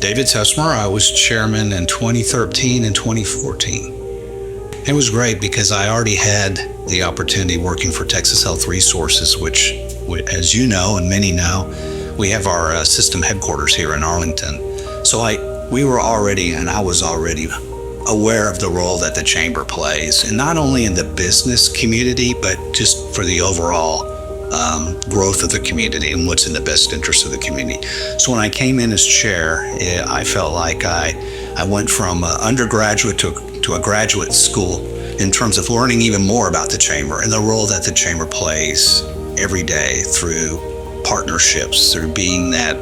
David Tesmer. I was chairman in 2013 and 2014. It was great because I already had the opportunity working for Texas Health Resources, which, as you know and many know, we have our system headquarters here in Arlington. So I was already aware of the role that the chamber plays, and not only in the business community, but just for the overall growth of the community and what's in the best interest of the community. So when I came in as chair, I felt like I went from undergraduate to a graduate school in terms of learning even more about the chamber and the role that the chamber plays every day through partnerships, through being that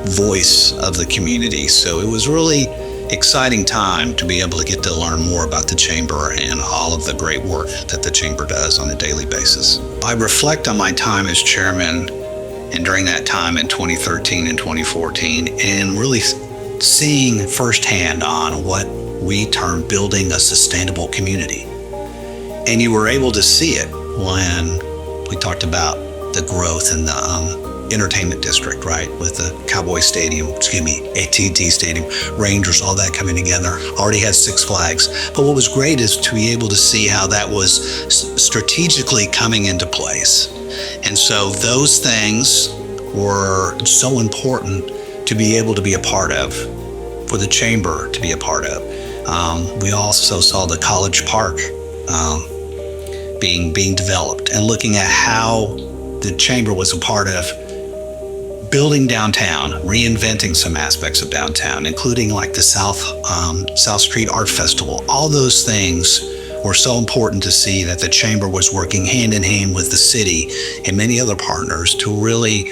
voice of the community. So it was really exciting time to be able to get to learn more about the chamber and all of the great work that the chamber does on a daily basis. I reflect on my time as chairman and during that time in 2013 and 2014 and really seeing firsthand on what we term building a sustainable community. And you were able to see it when we talked about the growth in the entertainment district, right? With the Cowboy Stadium, AT&T Stadium, Rangers, all that coming together. Already had Six Flags. But what was great is to be able to see how that was strategically coming into place. And so those things were so important to be able to be a part of, for the chamber to be a part of. We also saw the College Park being developed and looking at how the chamber was a part of building downtown, reinventing some aspects of downtown, including like the South Street Art Festival. All those things were so important to see that the chamber was working hand in hand with the city and many other partners to really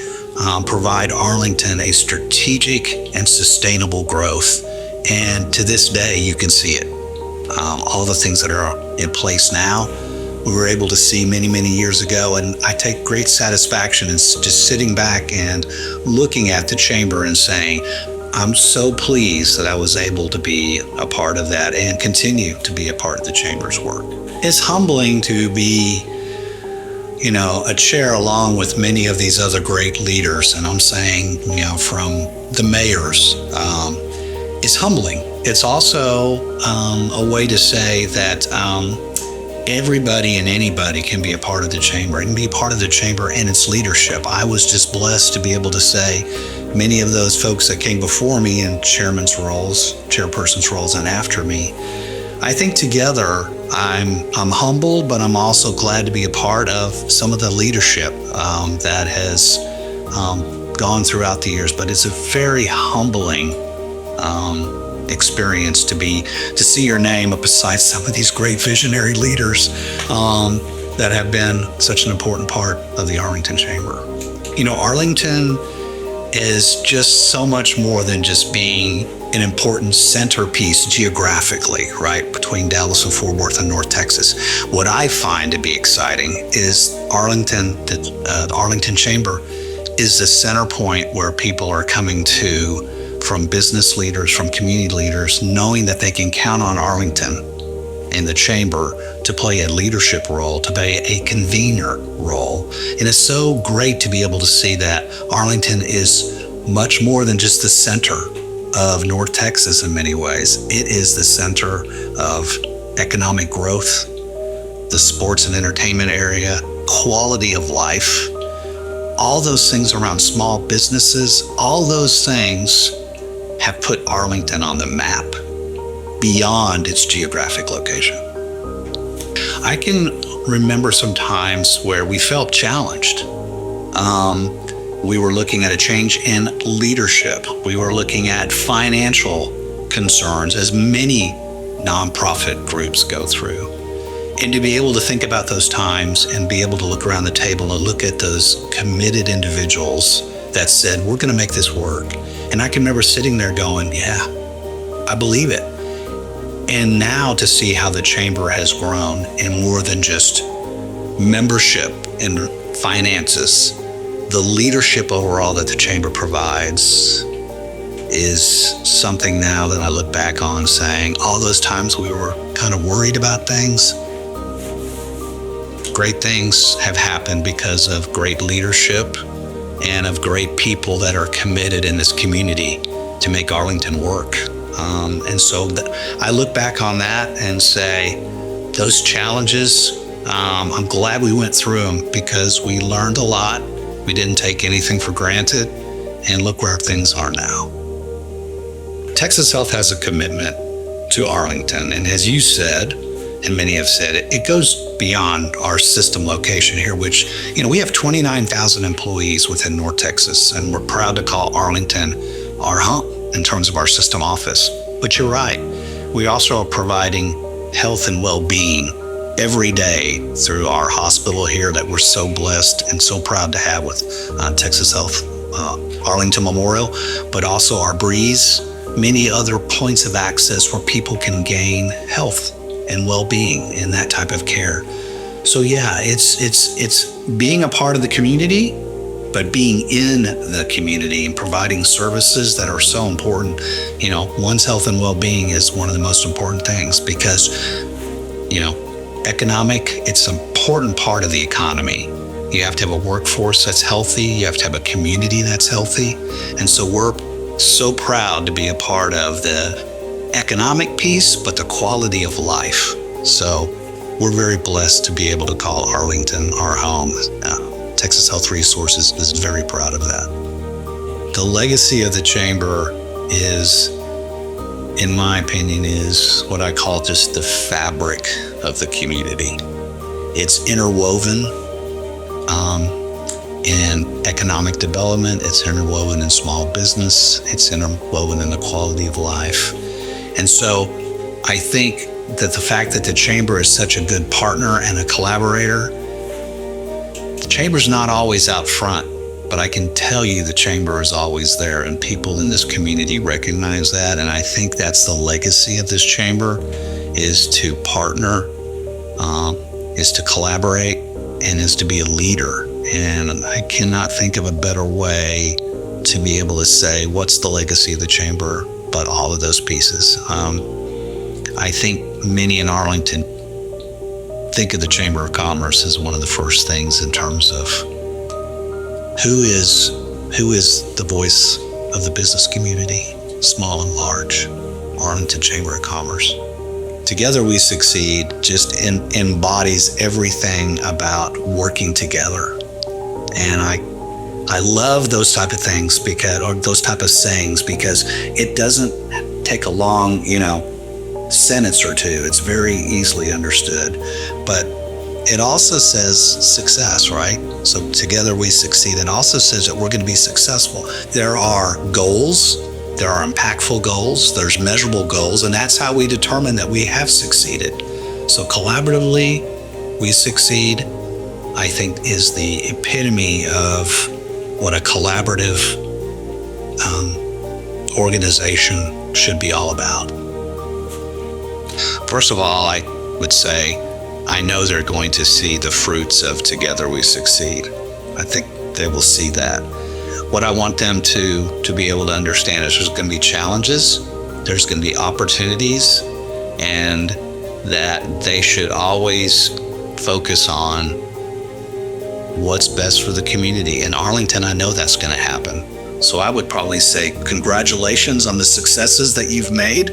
provide Arlington a strategic and sustainable growth. And to this day, you can see it. All the things that are in place now, we were able to see many, many years ago. And I take great satisfaction in just sitting back and looking at the chamber and saying, I'm so pleased that I was able to be a part of that and continue to be a part of the chamber's work. It's humbling to be, a chair along with many of these other great leaders. And I'm saying, from the mayors, it's humbling. It's also a way to say that everybody and anybody can be a part of the chamber and be part of the chamber and its leadership. I was just blessed to be able to say many of those folks that came before me in chairperson's roles and after me. I think together I'm humbled, but I'm also glad to be a part of some of the leadership that has gone throughout the years. But it's a very humbling experience to see your name up beside some of these great visionary leaders that have been such an important part of the Arlington Chamber. Arlington is just so much more than just being an important centerpiece geographically, right, between Dallas and Fort Worth and North Texas. What I find to be exciting is the Arlington Chamber is the center point where people are coming to from business leaders, from community leaders, knowing that they can count on Arlington and the chamber to play a leadership role, to play a convener role. And it's so great to be able to see that Arlington is much more than just the center of North Texas in many ways. It is the center of economic growth, the sports and entertainment area, quality of life, all those things around small businesses, all those things have put Arlington on the map beyond its geographic location. I can remember some times where we felt challenged. We were looking at a change in leadership. We were looking at financial concerns, as many nonprofit groups go through. And to be able to think about those times and be able to look around the table and look at those committed individuals that said, we're going to make this work. And I can remember sitting there going, yeah, I believe it. And now to see how the chamber has grown in more than just membership and finances, the leadership overall that the chamber provides is something now that I look back on saying, all those times we were kind of worried about things, great things have happened because of great leadership and of great people that are committed in this community to make Arlington work. And so I look back on that and say, those challenges, I'm glad we went through them because we learned a lot. We didn't take anything for granted, and look where things are now. Texas Health has a commitment to Arlington, and as you said, and many have said, it goes beyond our system location here, which, we have 29,000 employees within North Texas, and we're proud to call Arlington our home in terms of our system office. But you're right, we also are providing health and well-being every day through our hospital here that we're so blessed and so proud to have with Texas Health Arlington Memorial, but also our Breeze, many other points of access where people can gain health and well-being in that type of care. So yeah, it's being a part of the community, but being in the community and providing services that are so important. One's health and well-being is one of the most important things because, it's an important part of the economy. You have to have a workforce that's healthy. You have to have a community that's healthy. And so we're so proud to be a part of the economic piece, but the quality of life. So we're very blessed to be able to call Arlington our home. Texas Health Resources is very proud of that. The legacy of the Chamber is, in my opinion, is what I call just the fabric of the community. It's interwoven in economic development, it's interwoven in small business, it's interwoven in the quality of life. And so I think that the fact that the Chamber is such a good partner and a collaborator, the Chamber's not always out front, but I can tell you the Chamber is always there, and people in this community recognize that. And I think that's the legacy of this Chamber, is to partner, is to collaborate, and is to be a leader. And I cannot think of a better way to be able to say what's the legacy of the Chamber, but all of those pieces. I think many in Arlington think of the Chamber of Commerce as one of the first things in terms of who is the voice of the business community, small and large. Arlington Chamber of Commerce. Together We Succeed just embodies everything about working together. And I love those type of things or those type of sayings, because it doesn't take a long, sentence or two. It's very easily understood, but it also says success, right? So Together We Succeed. It also says that we're going to be successful. There are goals, there are impactful goals, there's measurable goals, and that's how we determine that we have succeeded. So collaboratively, we succeed, I think, is the epitome of what a collaborative organization should be all about. First of all, I would say, I know they're going to see the fruits of Together We Succeed. I think they will see that. What I want them to be able to understand is there's going to be challenges, there's going to be opportunities, and that they should always focus on what's best for the community. In Arlington, I know that's going to happen. So I would probably say congratulations on the successes that you've made.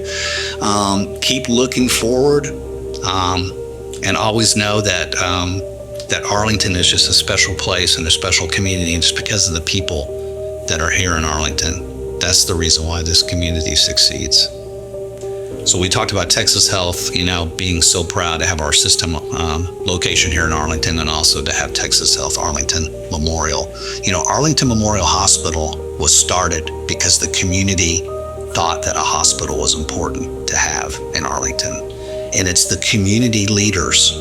Keep looking forward, and always know that that Arlington is just a special place and a special community, and just because of the people that are here in Arlington. That's the reason why this community succeeds. So we talked about Texas Health, being so proud to have our system location here in Arlington, and also to have Texas Health Arlington Memorial. Arlington Memorial Hospital was started because the community thought that a hospital was important to have in Arlington. And it's the community leaders,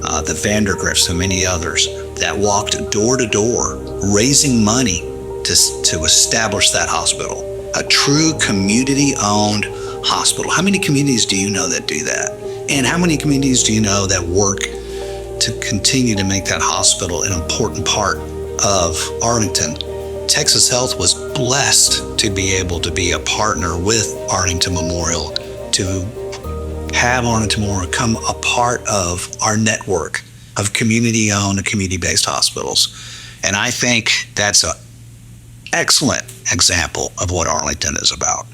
the Vandergrifts and many others, that walked door to door, raising money to establish that hospital, a true community-owned hospital. How many communities do you know that do that? And how many communities do you know that work to continue to make that hospital an important part of Arlington? Texas Health was blessed to be able to be a partner with Arlington Memorial, to have Arlington Memorial come a part of our network of community-owned and community-based hospitals. And I think that's excellent example of what Arlington is about.